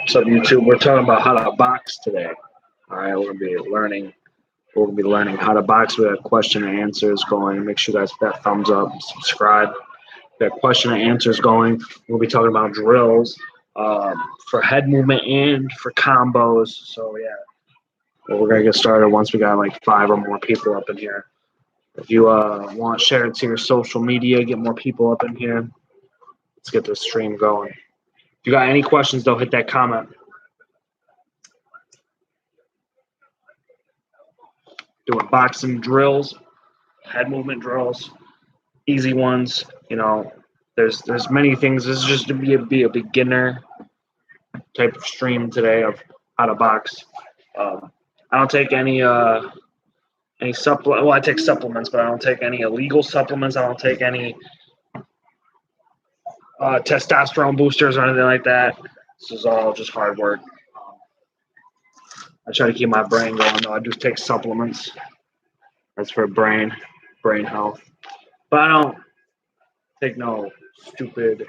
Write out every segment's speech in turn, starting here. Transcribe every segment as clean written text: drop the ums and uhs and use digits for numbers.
What's up, YouTube? We're talking about how to box today. All right, we're gonna be learning. We're gonna be learning how to box. We have question and answers going. Make sure you guys hit that thumbs up, subscribe. We got question and answers going. We'll be talking about drills for head movement and for combos. So yeah, well, we're gonna get started once we got like 5 or more people up in here. If you want, share it to your social media, get more people up in here. Let's get this stream going. If you got any questions, though, hit that comment. Doing boxing drills, head movement drills, easy ones. You know, there's many things. This is just to be a beginner type of stream today of how to box. I don't take any supplement. Well, I take supplements, but I don't take any illegal supplements. I don't take any testosterone boosters or anything like that. This is all just hard work. I try to keep my brain going, though. I just take supplements. That's for brain health. But I don't take no stupid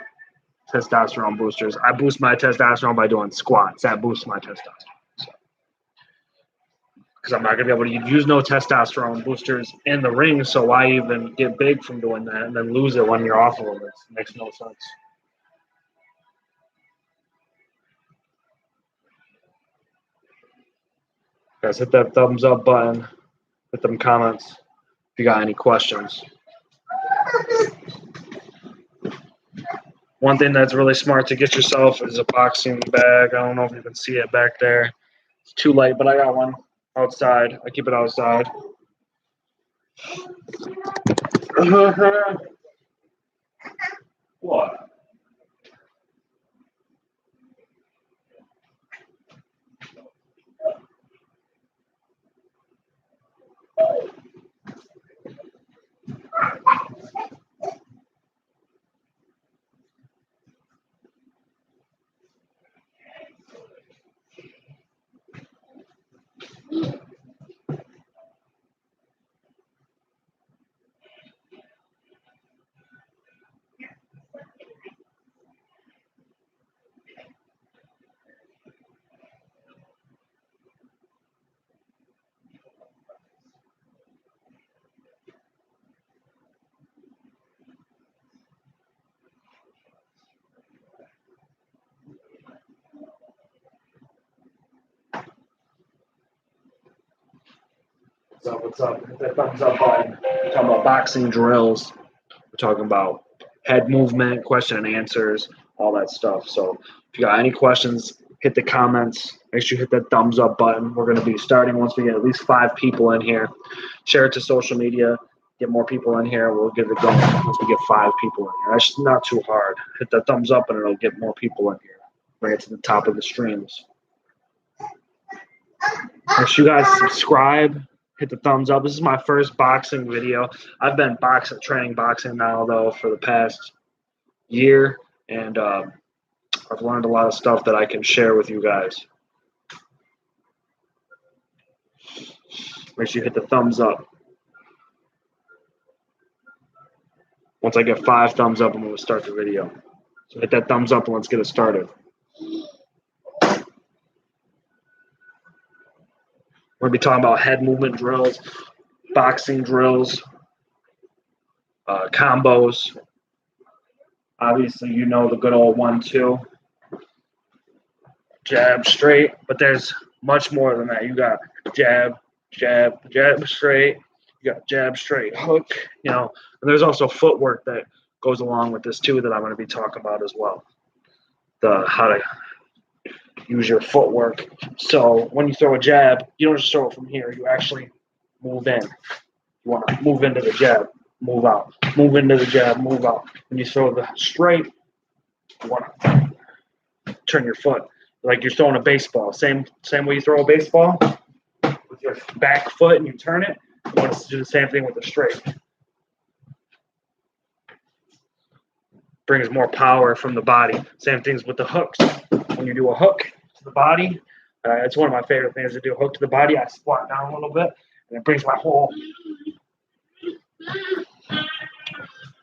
testosterone boosters. I boost my testosterone by doing squats. That boosts my testosterone. Because I'm not going to be able to use no testosterone boosters in the ring, so why even get big from doing that and then lose it when you're off of them? It makes no sense. Guys, hit that thumbs up button. Hit them comments if you got any questions. One thing that's really smart to get yourself is a boxing bag. I don't know if you can see it back there. It's too light, but I got one outside. I keep it outside. What? What's up? Hit that thumbs up button. We're talking about boxing drills. We're talking about head movement, question and answers, all that stuff. So if you got any questions, hit the comments. Make sure you hit that thumbs up button. We're going to be starting once we get at least 5 people in here. Share it to social media. Get more people in here. We'll get it going once we get 5 people in here. That's not too hard. Hit that thumbs up and it'll get more people in here. Bring it to the top of the streams. Make sure you guys subscribe. Hit the thumbs up. This is my first boxing video. I've been training boxing now, though, for the past year, and I've learned a lot of stuff that I can share with you guys. Make sure you hit the thumbs up. Once I get 5 thumbs up, I'm going to start the video. So hit that thumbs up and let's get it started. We're going to be talking about head movement drills, boxing drills, combos. Obviously, you know the good old 1-2. Jab, straight. But there's much more than that. You got jab, jab, jab, straight. You got jab, straight, hook. You know, and there's also footwork that goes along with this, too, that I'm going to be talking about as well. How to use your footwork. So when you throw a jab, you don't just throw it from here. You actually move in. You want to move into the jab, move out. Move into the jab, move out. When you throw the straight, you want to turn your foot like you're throwing a baseball. Same way you throw a baseball with your back foot and you turn it. You want to do the same thing with the straight. Brings more power from the body. Same things with the hooks. When you do a hook to the body, it's one of my favorite things to do. Hook to the body, I squat down a little bit, and it brings my whole.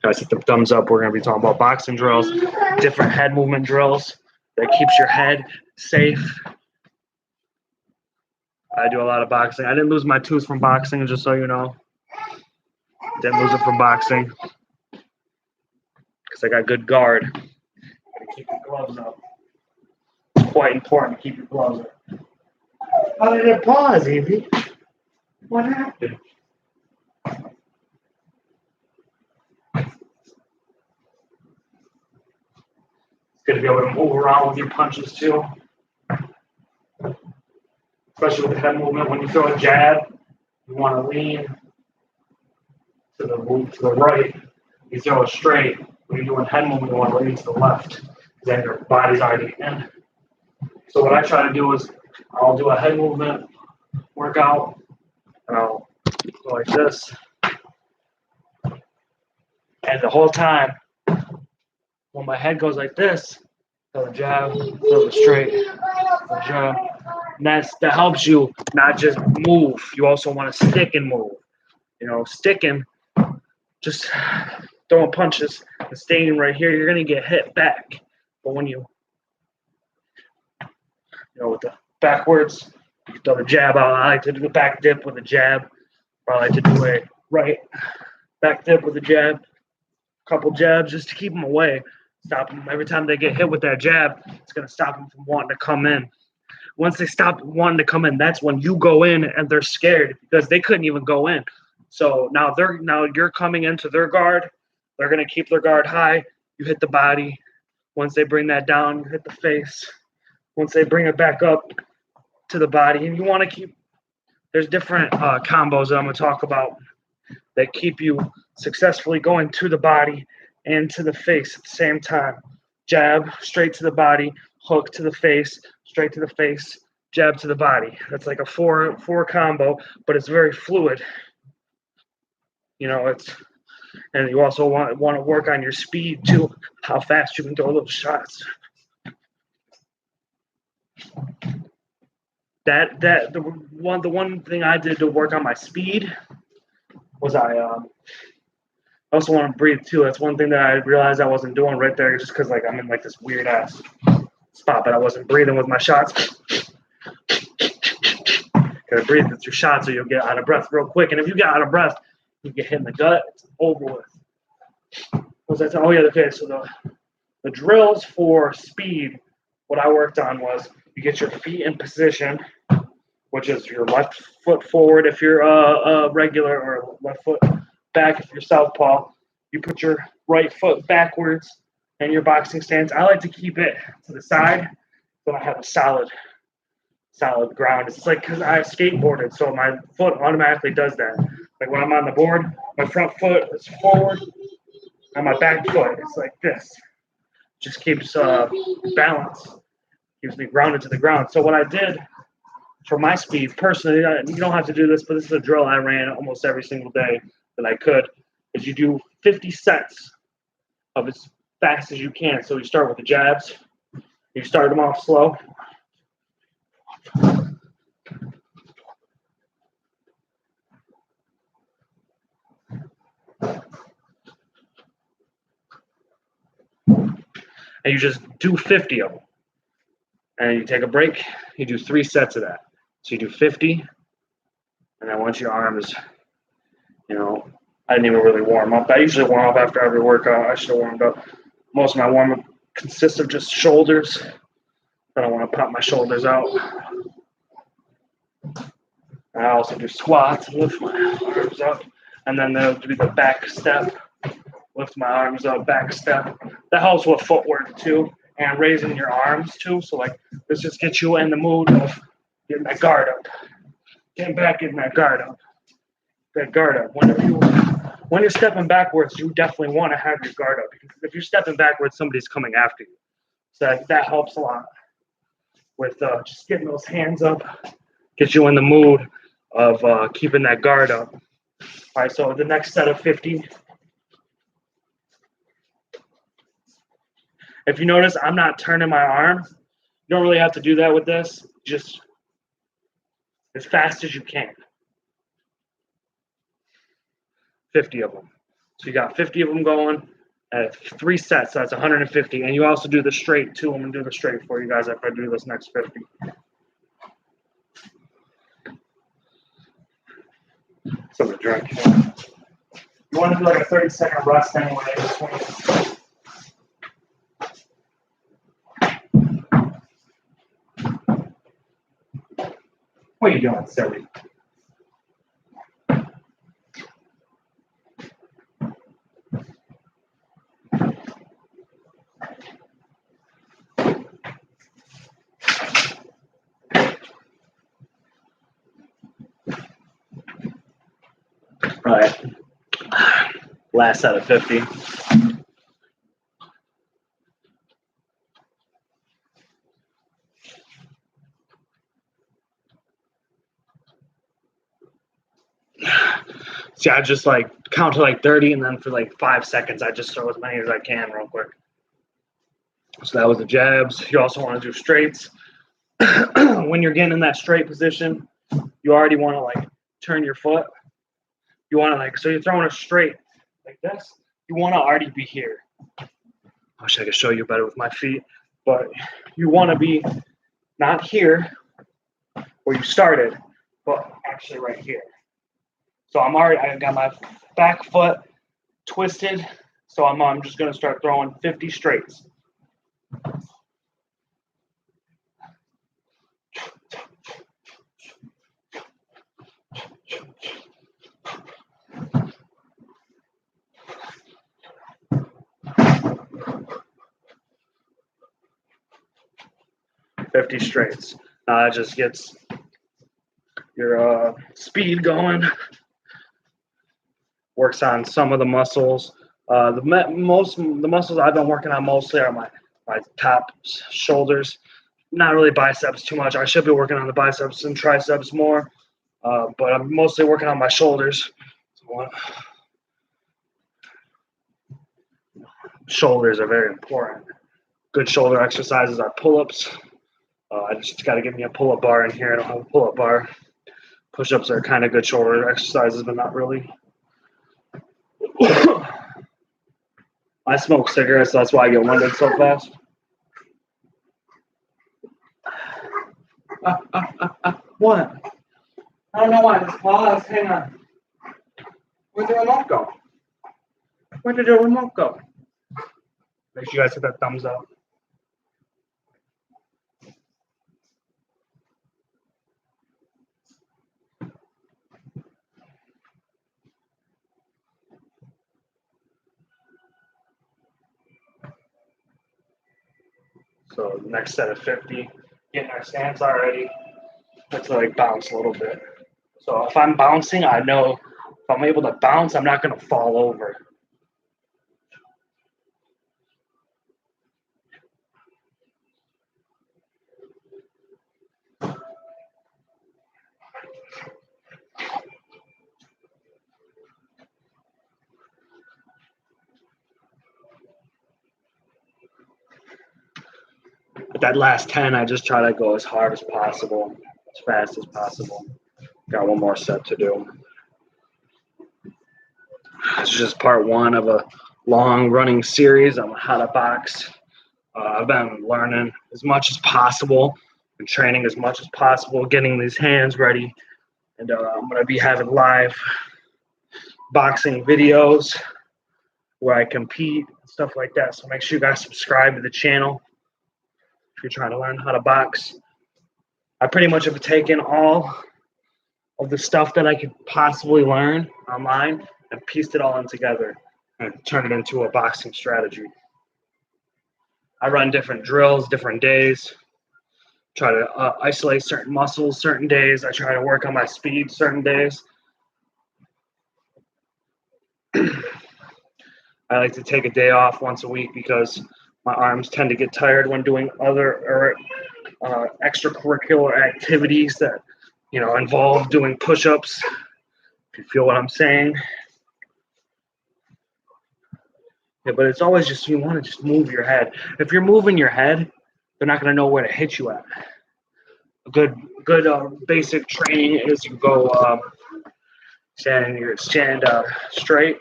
Guys, hit the thumbs up. We're going to be talking about boxing drills, different head movement drills that keeps your head safe. I do a lot of boxing. I didn't lose my tooth from boxing, just so you know. Didn't lose it from boxing because I got good guard. Gotta keep your gloves up. It's quite important to keep your gloves up. How did it pause, Evie? What happened? It's good to be able to move around with your punches too. Especially with the head movement. When you throw a jab, you want to lean to the right. You throw it straight. When you're doing head movement, you want to lean to the left. Then your body's already in. So what I try to do is I'll do a head movement workout, and I'll go like this. And the whole time, when my head goes like this, throw the jab, throw the straight, the jab. And that helps you not just move. You also want to stick and move. You know, sticking, just throwing punches and staying right here, you're going to get hit back. But when you with the backwards, you throw the jab out. I like to do the back dip with a jab. Or I like to do a right back dip with a jab. Couple jabs just to keep them away. Stop them. Every time they get hit with that jab, it's going to stop them from wanting to come in. Once they stop wanting to come in, that's when you go in and they're scared because they couldn't even go in. So now you're coming into their guard. They're going to keep their guard high. You hit the body. Once they bring that down, you hit the face. Once they bring it back up to the body, and you want to keep. There's different combos that I'm going to talk about that keep you successfully going to the body and to the face at the same time. Jab straight to the body, hook to the face, straight to the face, jab to the body. That's like a four combo, but it's very fluid. And you also want to work on your speed too, how fast you can throw those shots. The one thing I did to work on my speed was I also want to breathe too. That's one thing that I realized I wasn't doing right there, just because I'm in this weird ass spot, but I wasn't breathing with my shots. Gotta breathe with your shots, or you'll get out of breath real quick. And if you get out of breath, you get hit in the gut. It's over with. Okay. So the drills for speed, what I worked on was you get your feet in position, which is your left foot forward if you're a regular, or left foot back if you're southpaw. You put your right foot backwards in your boxing stance. I like to keep it to the side so I have a solid ground. It's like because I skateboarded, so my foot automatically does that. Like when I'm on the board, my front foot is forward, and my back foot is like this. Just keeps balance, keeps me grounded to the ground. So what I did for my speed, personally, you don't have to do this, but this is a drill I ran almost every single day that I could, is you do 50 sets of as fast as you can. So you start with the jabs. You start them off slow. And you just do 50 of them. And you take a break, you do 3 sets of that. So you do 50, and then once your arms, I didn't even really warm up. I usually warm up after every workout. I should have warmed up. Most of my warm up consists of just shoulders. I don't want to pop my shoulders out. I also do squats and lift my arms up. And then there'll be the back step. Lift my arms up, back step. That helps with footwork too, and raising your arms too. So this just gets you in the mood of getting that guard up. Getting back, getting that guard up. That guard up. When you're stepping backwards, you definitely want to have your guard up, because if you're stepping backwards, somebody's coming after you. So that helps a lot with just getting those hands up, gets you in the mood of keeping that guard up. All right, so the next set of 50. If you notice, I'm not turning my arm. You don't really have to do that with this. Just as fast as you can. 50 of them. So you got 50 of them going. At 3 sets, that's 150. And you also do the straight too. I'm gonna do the straight for you guys after I do this next 50. So the drink. You want to do like a 30-second rest anyway. What are you doing, silly? All right. Last set of 50. See, I just like count to like 30, and then for like 5 seconds, I just throw as many as I can real quick. So that was the jabs. You also want to do straights. When you're getting in that straight position, you already want to like turn your foot. You want to like, so you're throwing a straight like this. You want to already be here. I wish I could show you better with my feet, but you want to be not here where you started, but actually right here. So I got my back foot twisted. So I'm just going to start throwing 50 straights. $50 straights. It just gets your speed going. Works on some of the muscles. The muscles I've been working on mostly are my top shoulders. Not really biceps too much. I should be working on the biceps and triceps more, but I'm mostly working on my shoulders. Shoulders are very important. Good shoulder exercises are pull-ups. I just got to get me a pull-up bar in here. I don't have a pull-up bar. Push-ups are kind of good shoulder exercises, but not really. I smoke cigarettes, so that's why I get winded so fast. What? I don't know why. Just pause. Hang on. Where'd the remote go? Where did the remote go? Make sure you guys hit that thumbs up. So the next set of 50, getting our stance already. Let's like bounce a little bit. So if I'm bouncing, I know if I'm able to bounce, I'm not going to fall over. But that last 10, I just try to go as hard as possible, as fast as possible. Got one more set to do. This is just part one of a long running series on how to box. I've been learning as much as possible and training as much as possible, getting these hands ready. And I'm going to be having live boxing videos where I compete, stuff like that. So make sure you guys subscribe to the channel if you're trying to learn how to box. I pretty much have taken all of the stuff that I could possibly learn online and pieced it all in together and turned it into a boxing strategy. I run different drills, different days, try to isolate certain muscles certain days. I try to work on my speed certain days. I like to take a day off once a week because my arms tend to get tired when doing other extracurricular activities that involve doing push-ups. If you feel what I'm saying. Yeah, but it's always just you want to just move your head. If you're moving your head, they're not going to know where to hit you at. A good basic training is you go stand straight,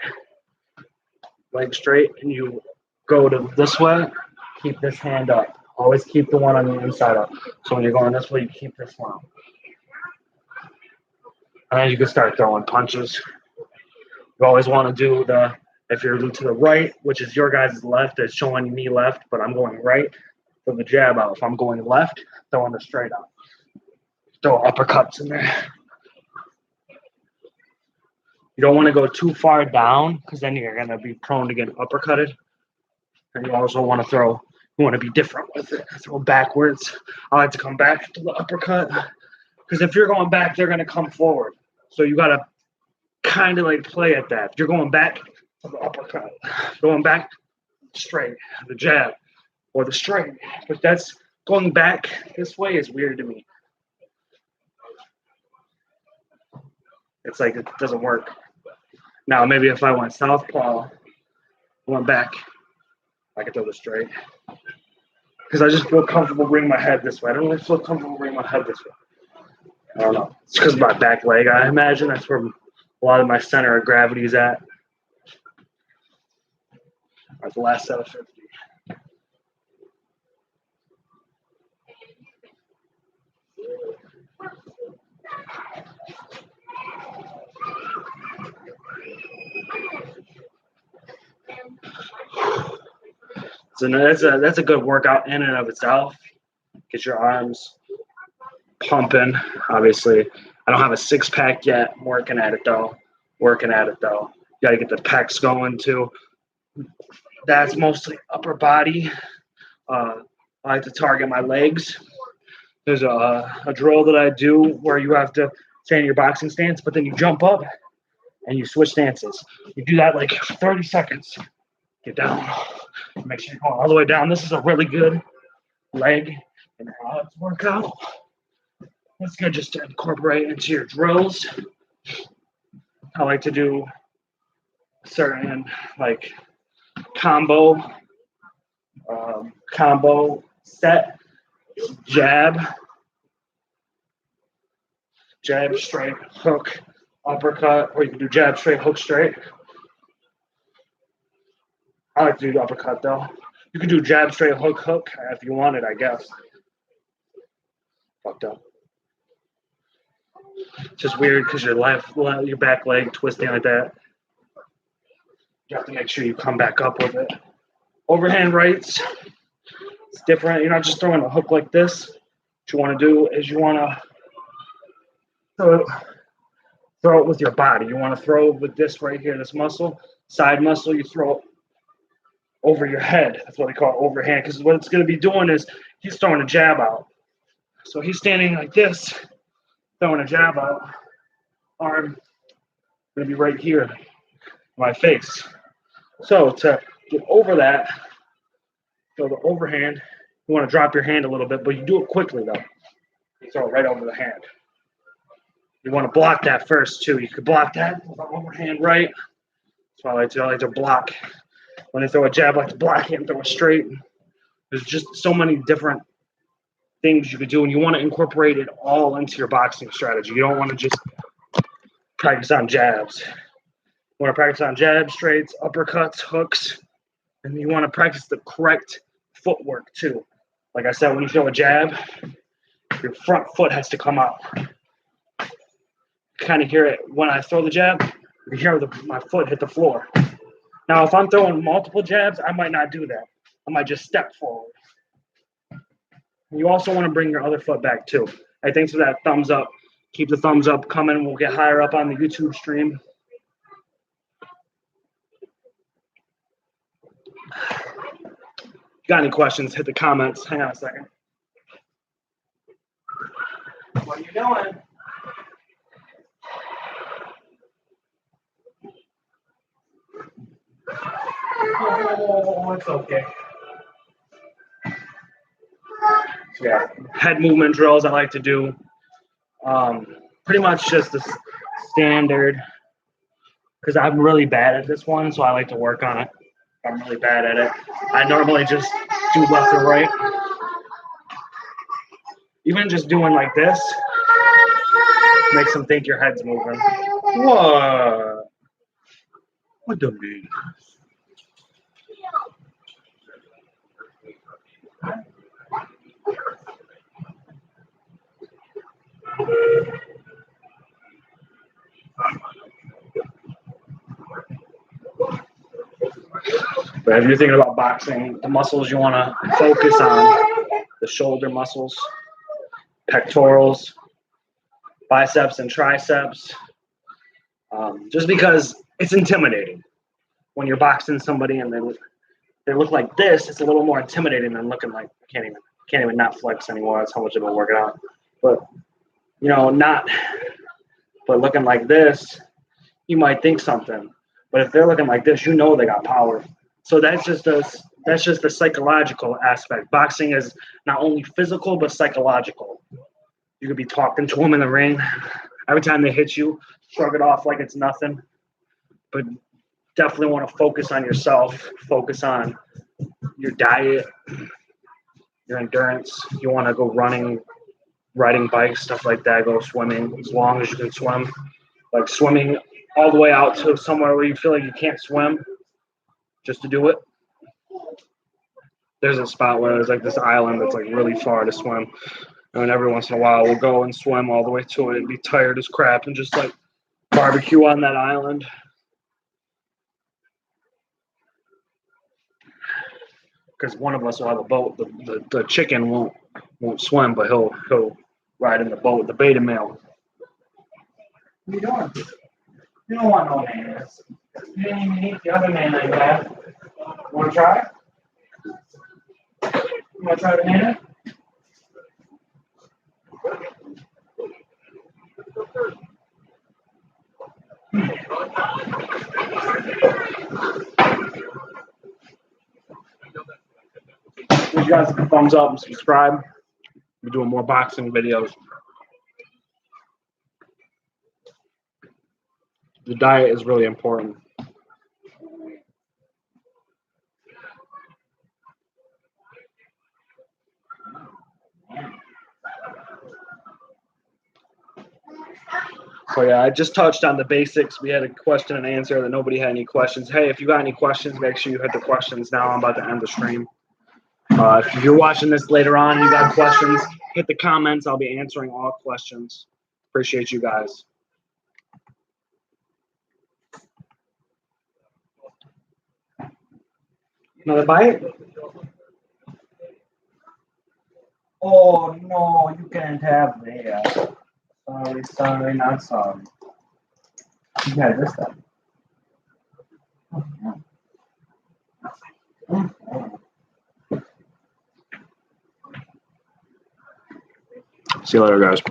leg straight, and you go to this way, keep this hand up. Always keep the one on the inside up. So when you're going this way, you keep this one up. And then you can start throwing punches. You always want to do if you're to the right, which is your guys' left, it's showing me left, but I'm going right, throw the jab out. If I'm going left, throwing the straight out. Throw uppercuts in there. You don't want to go too far down because then you're going to be prone to get uppercutted. And you also want to be different with it. Throw backwards. I like to come back to the uppercut because if you're going back, they're going to come forward. So you got to kind of like play at that. If you're going back to the uppercut, going back straight, the jab, or the straight. But that's going back this way is weird to me. It's like it doesn't work. Now, maybe if I went southpaw, went back, I could throw the straight. Because I just feel comfortable bringing my head this way. I don't really feel comfortable bringing my head this way. I don't know. It's because of my back leg, I imagine. That's where a lot of my center of gravity is at. All right, the last set of 50. So that's a good workout in and of itself. Get your arms pumping. Obviously, I don't have a six-pack yet. I'm working at it though. You got to get the pecs going too. That's mostly upper body. I like to target my legs. There's a drill that I do where you have to stay in your boxing stance, but then you jump up and you switch stances. You do that like 30 seconds. Get down. Make sure you're going all the way down. This is a really good leg and abs workout. It's good just to incorporate into your drills. I like to do certain like combo set, jab, straight, hook, uppercut, or you can do jab, straight, hook, straight. I like to do the uppercut though. You can do jab, straight, hook if you want it, I guess. Fucked up. It's just weird because your back leg twisting like that. You have to make sure you come back up with it. Overhand rights, it's different. You're not just throwing a hook like this. What you want to do is you want to throw it with your body. You want to throw with this right here, this muscle, side muscle. You throw it over your head. That's what they call it, overhand. Because what it's going to be doing is he's throwing a jab out. So he's standing like this, throwing a jab out. Arm going to be right here, my face. So to get over that, so the overhand, you want to drop your hand a little bit, but you do it quickly though. You throw it right over the hand. You want to block that first too. You could block that with the overhand right. That's why I like to block. When I throw a jab, I like to block it and throw it straight. There's just so many different things you could do, and you want to incorporate it all into your boxing strategy. You don't want to just practice on jabs. You want to practice on jabs, straights, uppercuts, hooks, and you want to practice the correct footwork too. Like I said, when you throw a jab, your front foot has to come out. Kind of hear it when I throw the jab. You hear my foot hit the floor. Now, if I'm throwing multiple jabs, I might not do that. I might just step forward. You also want to bring your other foot back too. Hey, thanks for that thumbs up. Keep the thumbs up coming. We'll get higher up on the YouTube stream. Got any questions, hit the comments. Hang on a second. What are you doing? Oh, it's okay. Yeah, head movement drills I like to do. Pretty much just the standard, because I'm really bad at this one, so I like to work on it. I'm really bad at it. I normally just do left or right. Even just doing like this makes them think your head's moving. What? What do you mean? But if you're thinking about boxing, the muscles you want to focus on, the shoulder muscles, pectorals, biceps and triceps, just because it's intimidating. When you're boxing somebody and they look like this, it's a little more intimidating than looking like I can't even not flex anymore. That's how much I've been working out. But but looking like this, you might think something. But if they're looking like this, they got power. So that's just the psychological aspect. Boxing is not only physical but psychological. You could be talking to them in the ring. Every time they hit you, shrug it off like it's nothing. But definitely want to focus on yourself, focus on your diet, your endurance. You want to go running, riding bikes, stuff like that, go swimming as long as you can swim. Like swimming all the way out to somewhere where you feel like you can't swim just to do it. There's a spot where there's like this island that's like really far to swim. And every once in a while we'll go and swim all the way to it and be tired as crap and just like barbecue on that island. Because one of us will have a boat. The chicken won't swim, but he'll ride in the boat, the beta male. What are you doing? You don't want no mayonnaise. You didn't even eat the other mayonnaise I had. Want to try? You want to try the mayonnaise? Give you guys a thumbs up and subscribe. We're doing more boxing videos. The diet is really important. So yeah, I just touched on the basics. We had a question and answer that nobody had any questions. Hey, if you got any questions, make sure you hit the questions now. I'm about to end the stream. If you're watching this later on and you got questions, hit the comments. I'll be answering all questions. Appreciate you guys. Another bite? Oh, no, you can't have that. Sorry, not sorry. You had this stuff. See you later, guys.